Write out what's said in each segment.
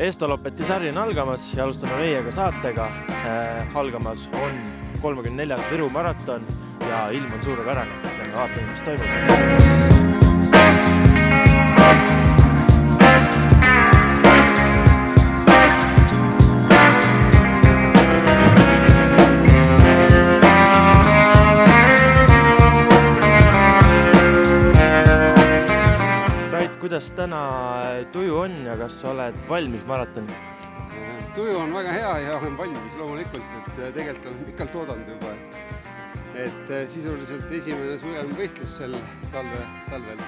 Estoloppeti sari on algamas ja alustame meiega saatega. Algamas on 34. Viru maraton ja ilm on suurepärane. Ja me vaatame, mis toimub. Kuidas täna tuju on ja kas sa oled valmis maratoni? Tuju on väga hea ja olen valmis loomulikult, et tegelikult olen pikalt oodanud juba. Et sisuliselt esimene suurem võistlus sel talvel.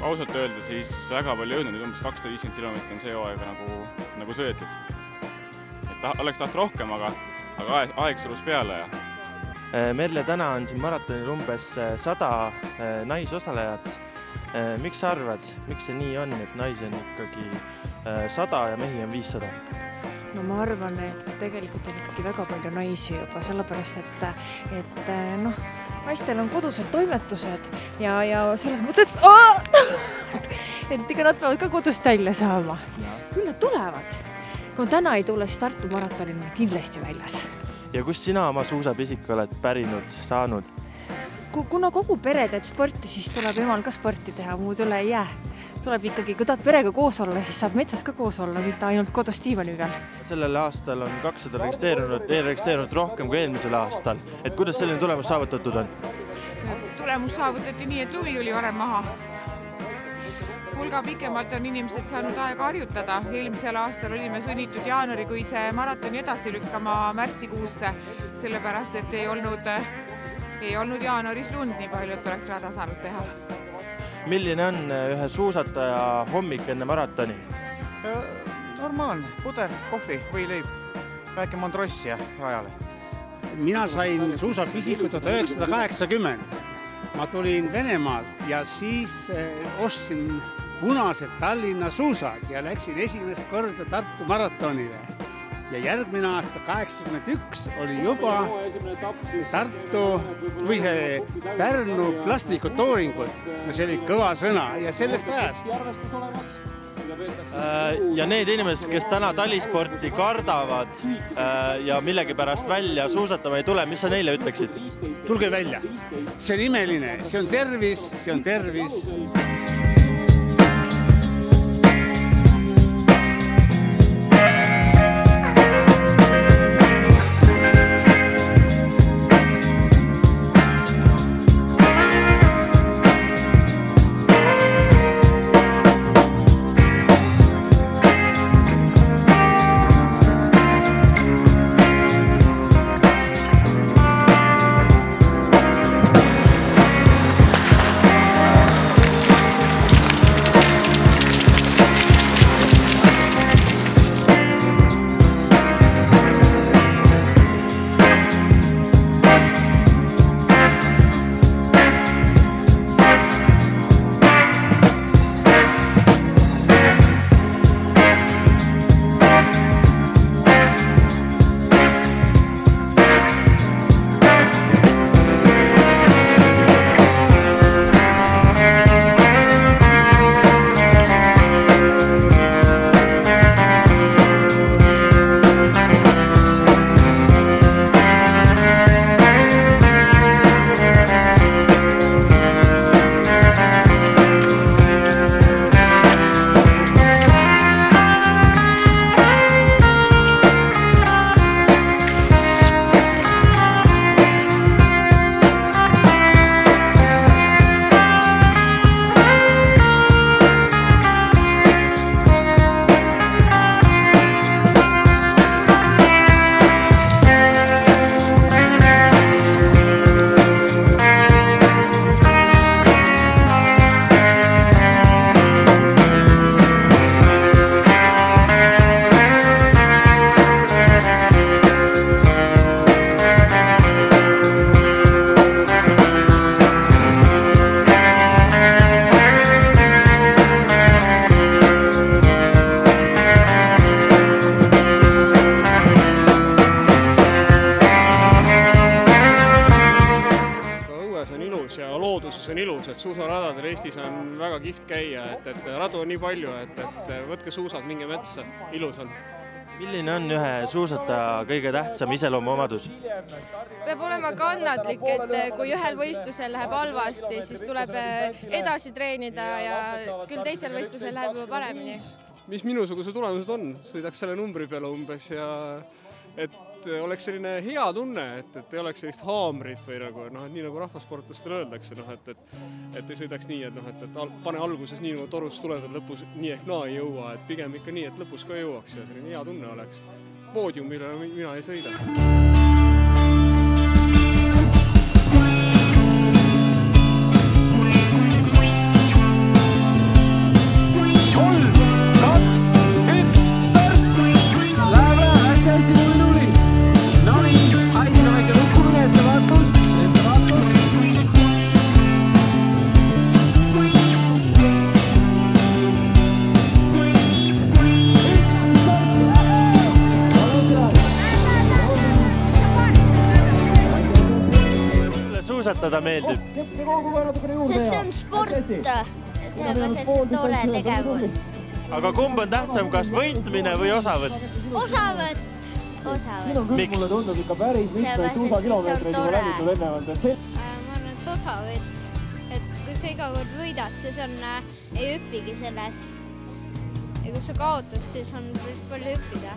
Ausalt öelda siis väga palju jõudnud, umbes 250 kilomeetrit on see hooaega nagu sõetud. Et oleks taht rohkem, aga aeg surus peale. Merle, täna on siin maratonil umbes 100 naisosalejat. Miks sa arvad, miks see nii on, et naisi on ikkagi 100 ja mehi on 500? No ma arvan, et tegelikult on ikkagi väga palju naisi juba, sellepärast, et naistel on kodused toimetused ja selles mõttes, et ega nad peavad ka kodust välja saama. Küll nad tulevad. Kui täna ei tule, siis Tartu maratonil on kindlasti väljas. Ja kust sina oma suusapisik oled pärinud, saanud? Kuna kogu pere teeb sporti, siis tuleb emal ka sporti teha, muud üle ei jää. Tuleb ikkagi, kui tahad perega koos olla, siis saab metsas ka koos olla, mitte ainult kodus diivani peal. Sellel aastal on 200 registreerunud rohkem kui eelmisel aastal. Et kuidas selline tulemus saavutatud on? Tulemus saavutati nii, et lumi tuli varem maha. Hulga pikemalt on inimesed saanud aega harjutada. Eelmisel aastal olime sunnitud jaanuarikuise maratoni edasi lükkama märtsikuusse, sellepärast, et ei olnud jaanuaris lund nii palju, et oleks rada saanud teha. Milline on ühe suusataja hommik enne maratoni? Normaalne. Puder, kohvi, võileib, väike mandross ja rajale. Mina sain suusapisikut 1980. Ma tulin Venemaalt ja siis ostsin punased Tallinna suusad ja läksin esimest korda Tartu maratonile. Ja järgmine aasta 81 oli juba Tartu või see Pärnu plastikutooringud. See oli kõva sõna ja sellest ajast. Ja need inimesed, kes täna talisporti kardavad ja millegi pärast välja suusatama ei tule, mis sa neile ütleksid? Tulge välja. See on imeline, see on tervis, see on tervis. see on ilus, et suusaradadel Eestis on väga kihvt käia, et radu on nii palju, et võtke suusad, minge metsa, ilus on. Milline on ühe suusataja kõige tähtsam iseloomuomadus? Peab olema kannatlik, et kui ühel võistlusel läheb halvasti, siis tuleb edasi treenida ja küll teisel võistlusel läheb juba paremini. Mis minusuguse tulemused on? Sõidaks selle numbri peale umbes ja et oleks selline hea tunne, et ei oleks sellist haamrit või nii nagu rahvasportlastel öeldakse, et ei sõidaks nii, et pane alguses nii nagu torust tuleb, et lõpus nii ehk naa ei jõua, et pigem ikka nii, et lõpus ka jõuaks ja selline hea tunne oleks. Poodiumile mina ei sõida. Suusatada meeldib? Sest see on sport, sellepärast, et see on tore tegevus. Aga kumb on tähtsam, kas võitmine või osavõtt? Osavõtt. Miks? Sellepärast, et siis on tore. Ma arvan, et osavõtt. Et kui sa iga kord võidad, siis ei õppigi sellest. Ja kui sa kaotad, siis on palju õppida.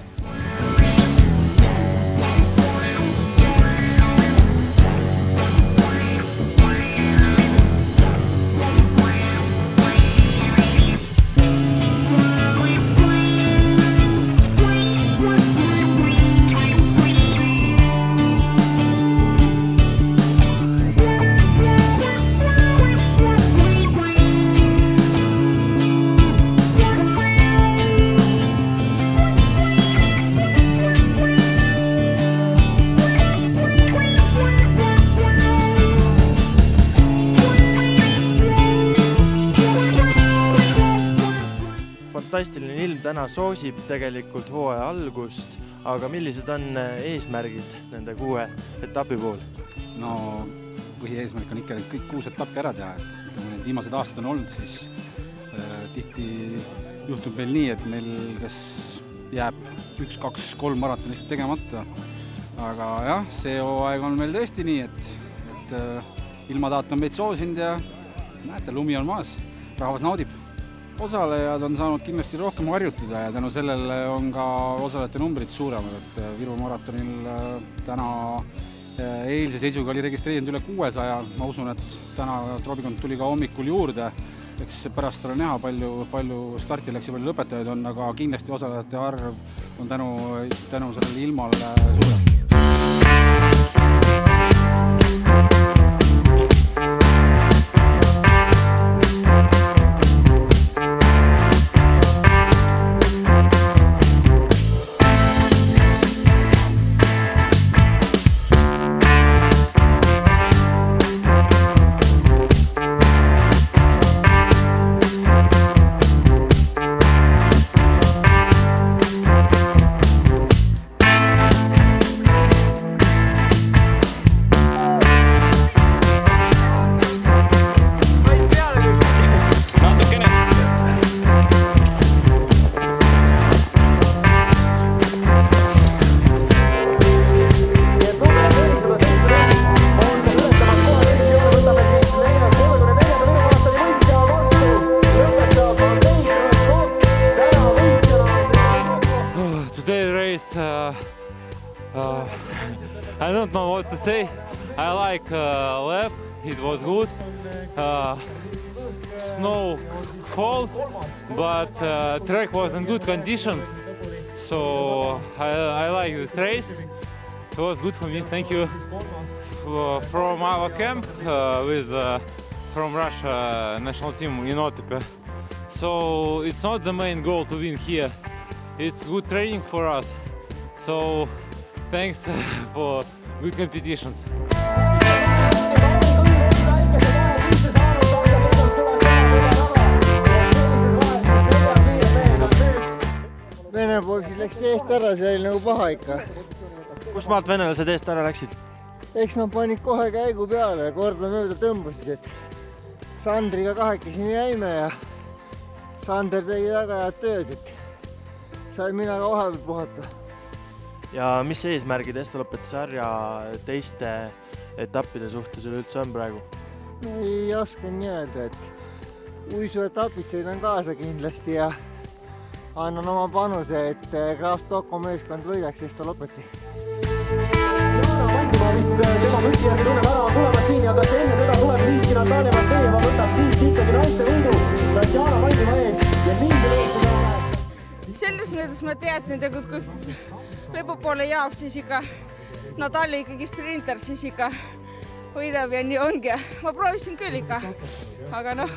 Fantastiline ilm täna soosib tegelikult hooaja algust, aga millised on eesmärgid nende 6 etapi puhul? No põhieesmärk on ikka kõik 6 etappi ära teha, et need viimased aastad on olnud, siis tihti juhtub meil nii, et meil kas jääb 1, 2, 3 maraton lihtsalt tegemata. Aga jah, see hooaeg on meil tõesti nii, et ilmataat on meid soosinud ja näete, lumi on maas, rahvas naudib. Osalejad on saanud kindlasti rohkem harjutada ja tänu sellele on ka osalejate numbrid suuremad, et Viru maratonil täna eilse seisuga oli registreerinud üle 600, ma usun, et täna troobikond tuli ka hommikul juurde, eks pärast ole näha, palju starti läks ja palju lõpetajaid on, aga kindlasti osalejate arv on tänu sellele ilmale suurem. I don't know what to say. I like lap, it was good. Snow fall, but track was in good condition. So I like this race. It was good for me. Thank you. From our camp from Russia national team in Otepää. So it's not the main goal to win here. It's good training for us. So thanks for good competitions. Vene poisid läks eest ära, see oli nagu paha ikka. Kust maalt venelased eest ära läksid? Eks nad panid kohe käigu peale ja kordamööda tõmbasid, et Sandriga kahekesini jäime ja Sander tegi väga head tööd, et sain mina ka vahepeal puhata. Ja mis eesmärgid estafetti sarja teiste etappide suhtes üleüldse on praegu? Ei oska nii öelda, et uisuetapis sõidan kaasa kindlasti ja annan oma panuse, et Graf Toko meeskond võidaks estafetti. Vist tema mütsi järgi tunneb ära tulemas siin ja kas enne teda tuleb siiski Natalia Matejeva võtab siit ikkagi naiste võidu Tatjana Pandimaa ees ja nii see eestada läheb. Selles mõttes ma teadsin, et kui lõpu poole jaob, siis ikka Natalia ikkagi sprinter, siis ikka võidab ja nii ongi. Ma proovisin küll ikka, aga noh.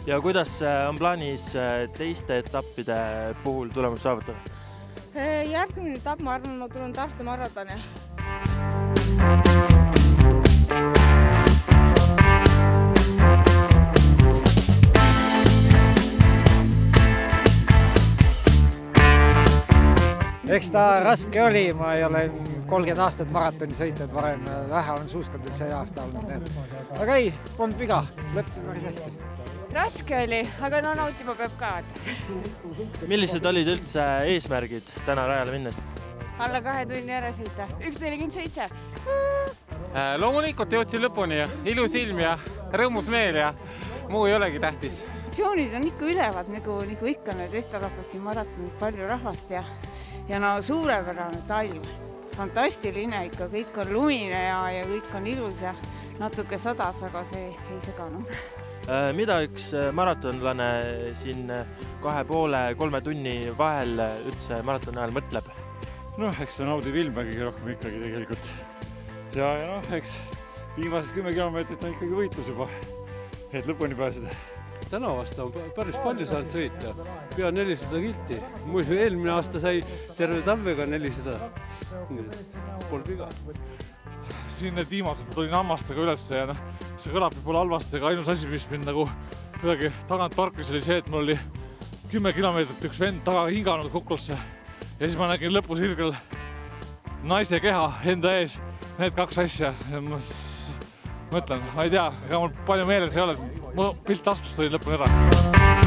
Ja kuidas on plaanis teiste etappide puhul tulemus saavutada? Järgmine etapp, ma arvan, ma tulen Tartu maratoni. Eks ta raske oli, ma ei ole 30 aastat maratoni sõitnud varem, vähe olen suuskanud see aasta olnud. Aga ei, polnud viga, lõppi päris hästi. Raske oli, aga no nautima peab ka. Millised olid üldse eesmärgid täna rajale minnes? Alla 2 tunni ära sõita, 1.47. Loomulikult jõudsin lõpuni ja ilus ilm ja rõõmus meel ja muu ei olegi tähtis. Emotsioonid on ikka ülevad, nagu ikka need Estafeti maratonid, palju rahvast ja no suurepärane talv. Fantastiline ikka, kõik on lumine ja kõik on ilus ja natuke sadas, aga see ei seganud. Mida üks maratonlane siin 2,5–3 tunni vahel üldse maratoni ajal mõtleb? Noh, eks see naudib ilma kõige rohkem ikkagi tegelikult. Ja noh, eks viimased 10 kilomeetrit on ikkagi võitlus juba, et lõpuni pääseda. Täna vasta on päris palju saanud sõita, pea 400 kilti. Muidu eelmine aasta sai terve talvega 400. Pol viga. Siin need viimased tulin hammastega üles ja see kõlab võib-olla halvasti, aga ainus asi, mis mind nagu kuidagi tagant torkis, oli see, et mul oli 10 kilomeetrit üks vend taga hinganud kuklasse. Ja siis ma nägin lõpusirgel naise keha enda ees, need 2 asja. Mõtlen, ma ei tea, ega mul palju meeles ei ole, mu pilt taskust oli lõpuni ära.